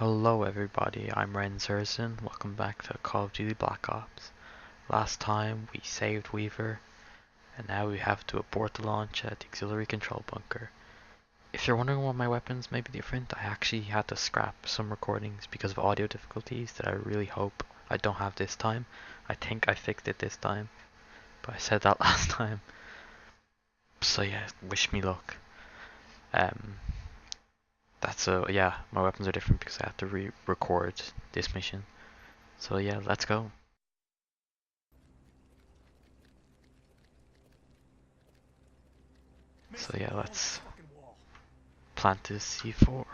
Hello everybody, I'm Ren Zerson. Welcome back to Call of Duty Black Ops. Last time we saved Weaver, and now we have to abort the launch at the auxiliary control bunker. If you're wondering why my weapons may be different, I actually had to scrap some recordings because of audio difficulties that I really hope I don't have this time. I think I fixed it this time, but I said that last time. So yeah, wish me luck. Yeah, my weapons are different because I have to re-record this mission. So yeah, let's go. So yeah, let's plant this C4.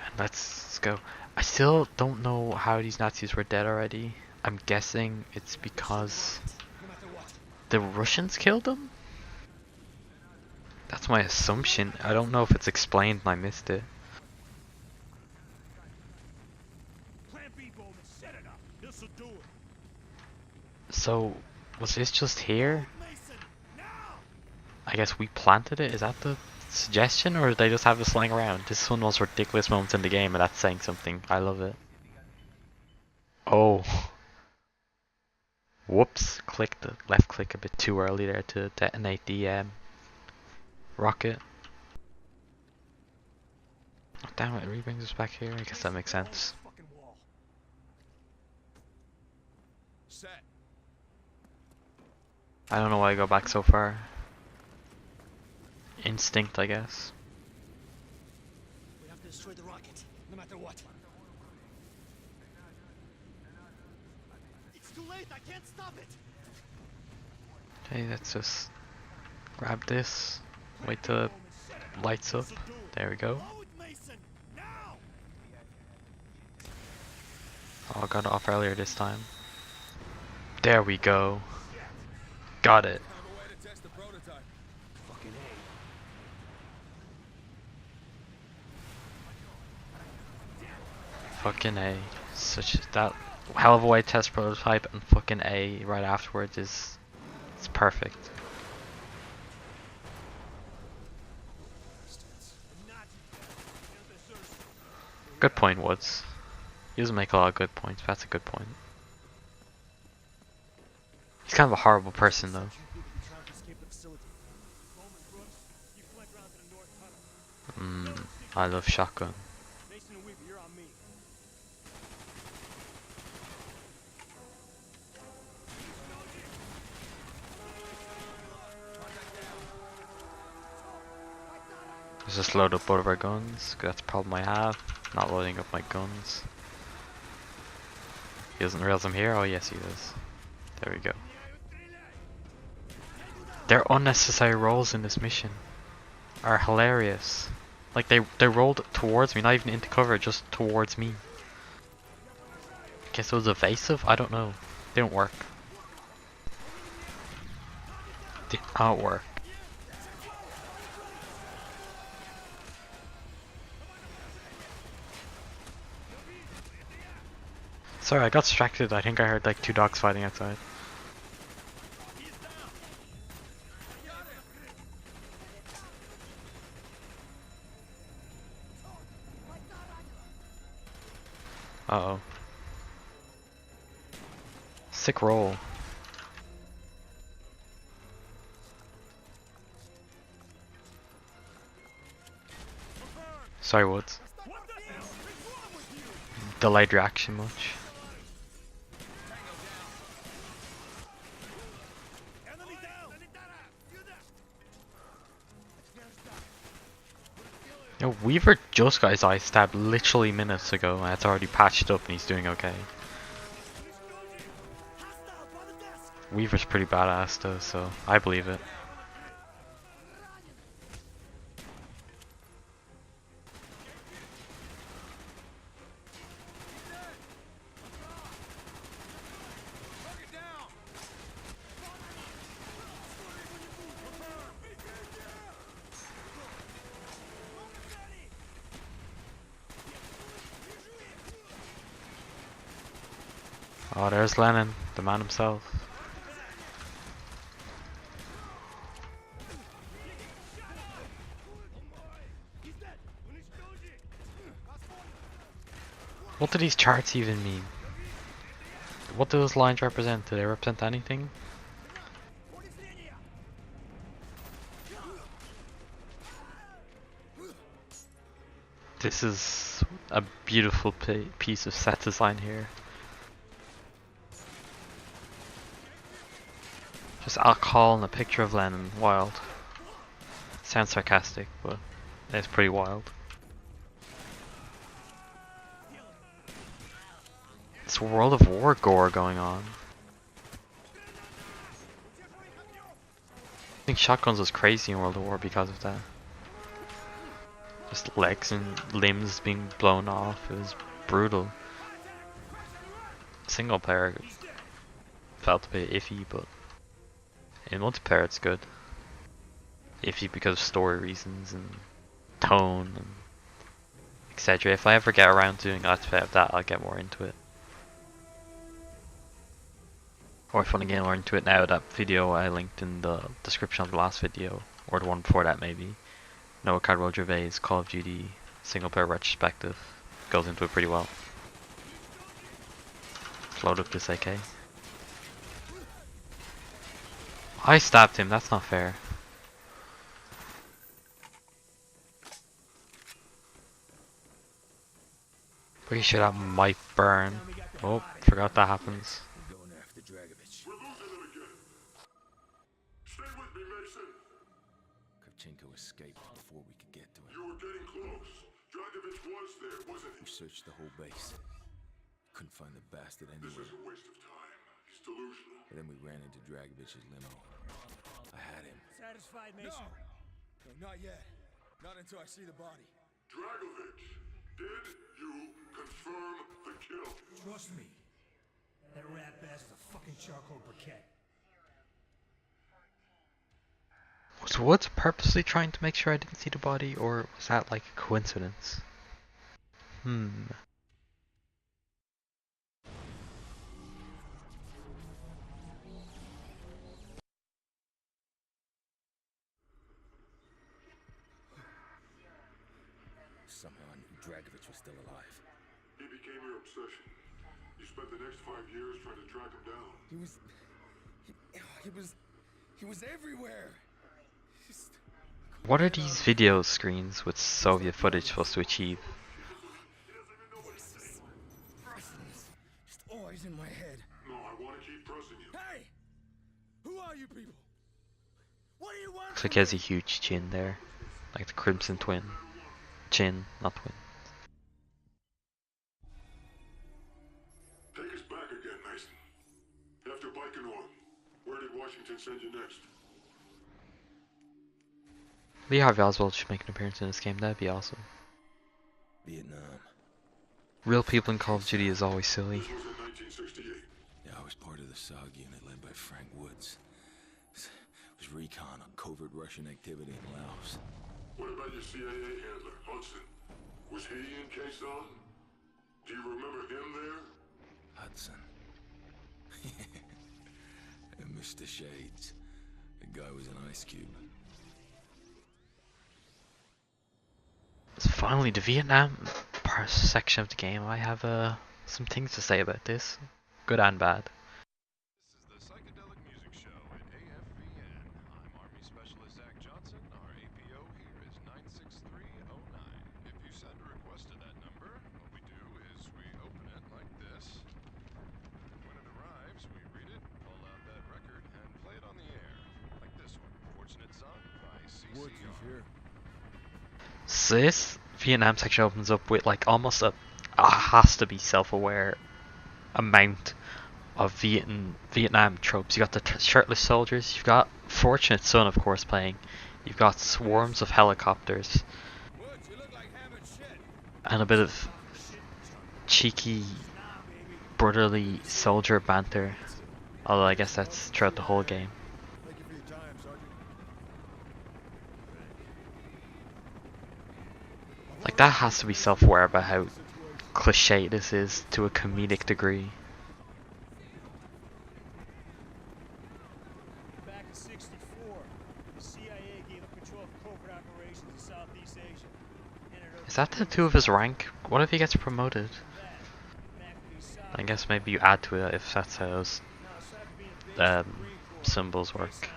And let's go. I still don't know how these Nazis were dead already. I'm guessing it's because the Russians killed them? That's my assumption. I don't know if it's explained and I missed it. So, was this just here? I guess we planted it? Is that the suggestion, or did they just have this lying around? This is one of the most ridiculous moments in the game, and that's saying something. I love it. Oh. Whoops. Click the left click a bit too early there to detonate the rocket. Oh, damn it, it really brings us back here. I guess that makes sense. I don't know why I go back so far. Instinct, I guess. We have to destroy the rocket, no matter what. It's too late, I can't stop it. Okay, let's just grab this. Wait till it lights up. There we go. Oh, I got it off earlier this time. There we go. Got it. Fucking A. Such that hell of a way to test prototype, and fucking A right afterwards is it's perfect. Good point, Woods. He doesn't make a lot of good points, but that's a good point. He's kind of a horrible person though. I love shotgun. Let's just load up both of our guns, 'cause that's a problem I have. Not loading up my guns. He doesn't realize I'm here? Oh yes he does. There we go. Their unnecessary rolls in this mission are hilarious. Like they rolled towards me, not even into cover, just towards me. Guess it was evasive? I don't know. Didn't work. Did not work. Sorry, I got distracted. I think I heard like two dogs fighting outside. Uh-oh. Sick roll. Sorry, Woods. Delayed reaction much. Yo, Weaver just got his eye stabbed literally minutes ago, and it's already patched up and he's doing okay. Weaver's pretty badass though, so I believe it. Oh, there's Lennon, the man himself. What do these charts even mean? What do those lines represent? Do they represent anything? This is a beautiful piece of set design here. Just alcohol and a picture of Lenin. Wild. Sounds sarcastic, but it's pretty wild. It's World of War gore going on. I think shotguns was crazy in World of War because of that. Just legs and limbs being blown off. It was brutal. Single player felt a bit iffy, but in multiplayer it's good. Iffy because of story reasons and tone and etc. If I ever get around to doing a let's play of that, I'll get more into it. Or if I want to get more into it now, that video I linked in the description of the last video, or the one before that maybe, Noah Cardwell Gervais Call of Duty single player retrospective, goes into it pretty well. Load up this AK. I stabbed him, that's not fair. Pretty sure that might burn. Oh, forgot that happens. Escaped before we could get to him. You were getting close. Dragovich was there, wasn't he? We searched the whole base. Couldn't find the bastard anywhere. This was a waste of time. He's delusional. And then we ran into Dragovich's limo. I had him. Satisfied, Mason? No, not yet. Not until I see the body. Dragovich, did you confirm the kill? Trust me. That rat bast's a fucking charcoal briquette. Was Woods purposely trying to make sure I didn't see the body, or was that like a coincidence? Somehow I knew Dragovich was still alive. He became your obsession. You spent the next 5 years trying to track him down. He was everywhere. What are these video screens with Soviet footage supposed to achieve? Just always in my head. No, I want to keep pressing you. Hey! Who are you people? What do you want? Looks like he has a huge chin there. Like the Crimson Twin. Chin, not twin. Take us back again, Mason. After Baikonur, where did Washington send you next? Lee Harvey Oswald should make an appearance in this game, that'd be awesome. Vietnam. Real people in Call of Duty is always silly. This was in 1968. Yeah, I was part of the S.O.G unit led by Frank Woods. It was recon on covert Russian activity in Laos. What about your CIA handler, Hudson? Was he in Quezon? Do you remember him there? Hudson. And Mr. Shades. The guy was an ice cube. So finally, the Vietnam section of the game. I have some things to say about this, good and bad. This is the Psychedelic Music Show at AFVN. I'm Army Specialist Zach Johnson. Our APO here is 96309. If you send a request to that number, what we do is we open it like this. When it arrives, we read it, pull out that record, and play it on the air. Like this one, Fortunate Son by CCR. Woods is here. So this Vietnam section opens up with like almost a has to be self-aware amount of Vietnam tropes. You got the shirtless soldiers, you've got Fortunate Son of course playing, you've got swarms of helicopters, Woods, you look like hammered shit. and a bit of cheeky brotherly soldier banter, although I guess that's throughout the whole game. Thank you for your time, Sergeant. Like that has to be self-aware about how cliche this is to a comedic degree. Back in '64, the CIA gave up control of covert operations in Southeast Asia. Is that the two of his rank? What if he gets promoted? I guess maybe you add to it if that's how those symbols work.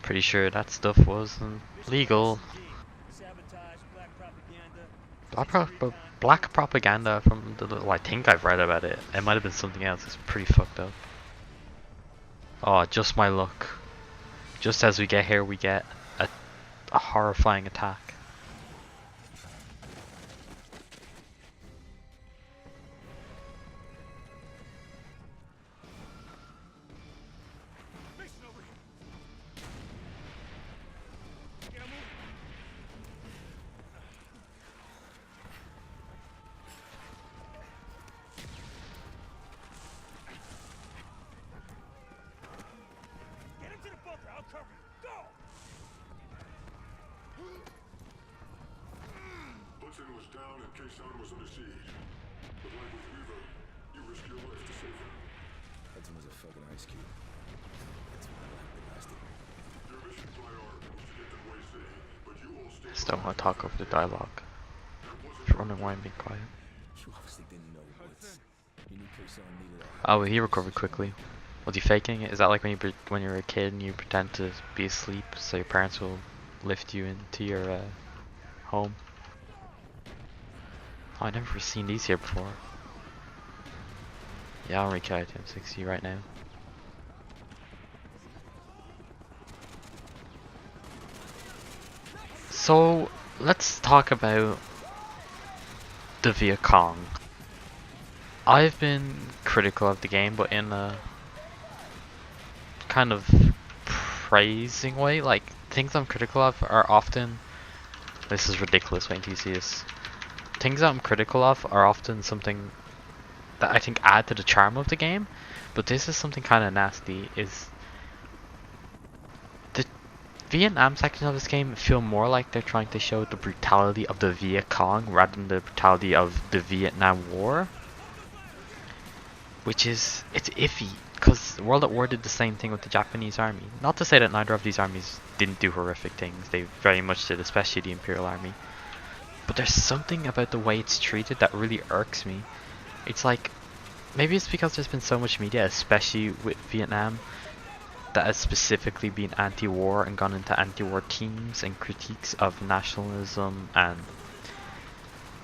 Pretty sure that stuff wasn't legal. Black propaganda from the little I think I've read about it. It might have been something else. It's pretty fucked up. Oh, just my luck. Just as we get here, we get a horrifying attack. Was down and Kaysan was under siege. But like with Weaver, you risk your life to save him. Hudson was a fucking ice cube. That's why I like the bastard. Your mission priority was to get to Way City, but you all stayed. I still want to talk over the dialogue. Just wondering why I'm being quiet. You obviously didn't know what's. You knew Kaysan needed Oh, he recovered quickly. Was he faking it? Is that like when you're a kid and you pretend to be asleep so your parents will lift you into your home? Oh, I've never seen these here before. Yeah, I'll recount him 60 right now. So, let's talk about the Viet Cong. I've been critical of the game, but in a kind of praising way. Like, things I'm critical of are often... This is ridiculous when you see this. Things that I'm critical of are often something that I think add to the charm of the game, but this is something kind of nasty. Is the Vietnam section of this game feel more like they're trying to show the brutality of the Viet Cong rather than the brutality of the Vietnam War, which is, it's iffy, because World at War did the same thing with the Japanese army. Not to say that neither of these armies didn't do horrific things, they very much did, especially the Imperial Army. But there's something about the way it's treated that really irks me. It's like, maybe it's because there's been so much media, especially with Vietnam, that has specifically been anti-war and gone into anti-war themes and critiques of nationalism and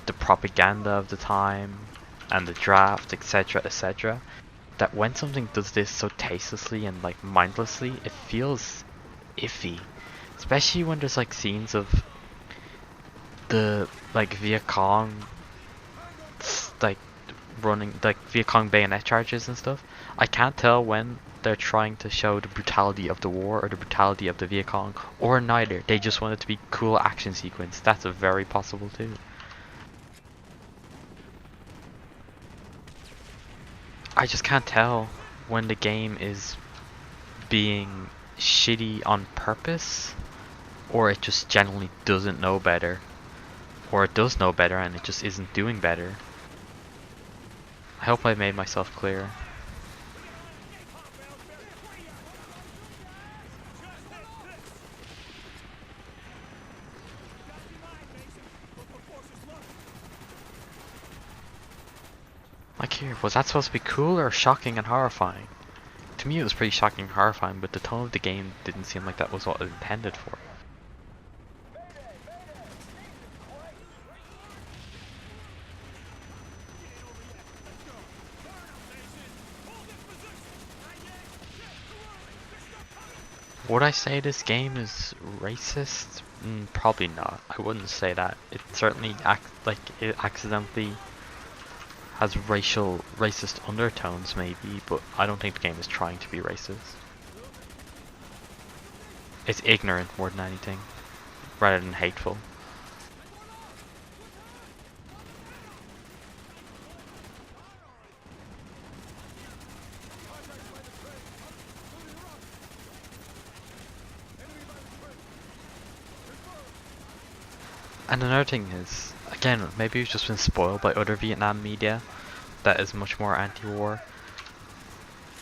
the propaganda of the time and the draft, etc., etc., that when something does this so tastelessly and like mindlessly, it feels iffy. Especially when there's like scenes of the like Viet Cong like running like Viet Cong bayonet charges and stuff. I can't tell when they're trying to show the brutality of the war or the brutality of the Viet Cong, or neither. They just want it to be cool action sequence. That's a very possible too. I just can't tell when the game is being shitty on purpose, or it just generally doesn't know better. Or it does know better and it just isn't doing better. I hope I made myself clear. Like here, was that supposed to be cool or shocking and horrifying? To me it was pretty shocking and horrifying, but the tone of the game didn't seem like that was what it was intended for. Would I say this game is racist? Probably not. I wouldn't say that. It certainly it accidentally has racist undertones maybe, but I don't think the game is trying to be racist. It's ignorant more than anything, rather than hateful. And another thing is, again, maybe we've just been spoiled by other Vietnam media that is much more anti-war.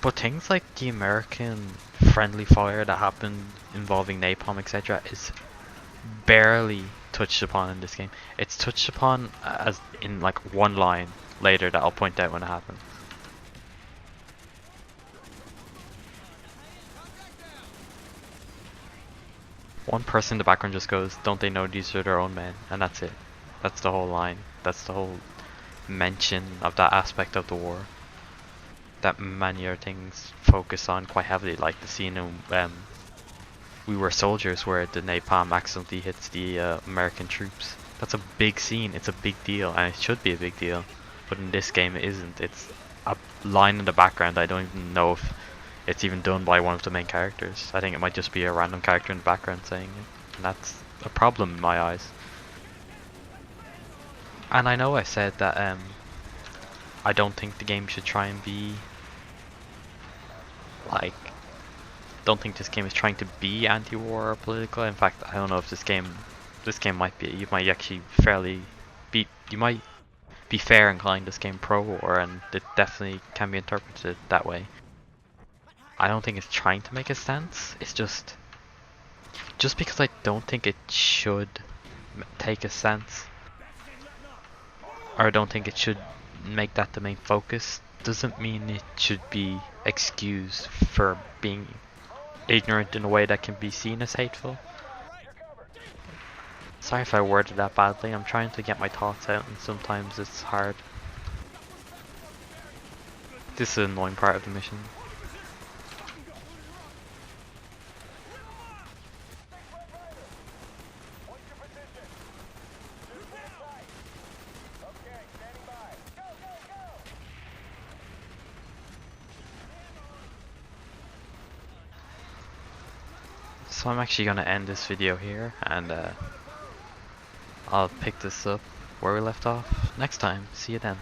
But things like the American friendly fire that happened involving napalm, etc., is barely touched upon in this game. It's touched upon as in like one line later that I'll point out when it happens. One person in the background just goes, "Don't they know these are their own men?" And that's it. That's the whole line. That's the whole mention of that aspect of the war that many other things focus on quite heavily, like the scene in We Were Soldiers where the napalm accidentally hits the American troops. That's a big scene. It's a big deal, and it should be a big deal. But in this game, it isn't. It's a line in the background. I don't even know if it's even done by one of the main characters. I think it might just be a random character in the background saying it, and that's a problem in my eyes. And I know I said that I don't think the game should try and be like, don't think this game is trying to be anti-war or political. In fact, I don't know if this game might be, you might actually you might be fair inclined this game pro-war, and it definitely can be interpreted that way. I don't think it's trying to make a stance. It's just because I don't think it should take a stance, or I don't think it should make that the main focus, doesn't mean it should be excused for being ignorant in a way that can be seen as hateful. Sorry if I worded that badly. I'm trying to get my thoughts out and sometimes it's hard. This is an annoying part of the mission. So I'm actually going to end this video here, and I'll pick this up where we left off next time. See you then.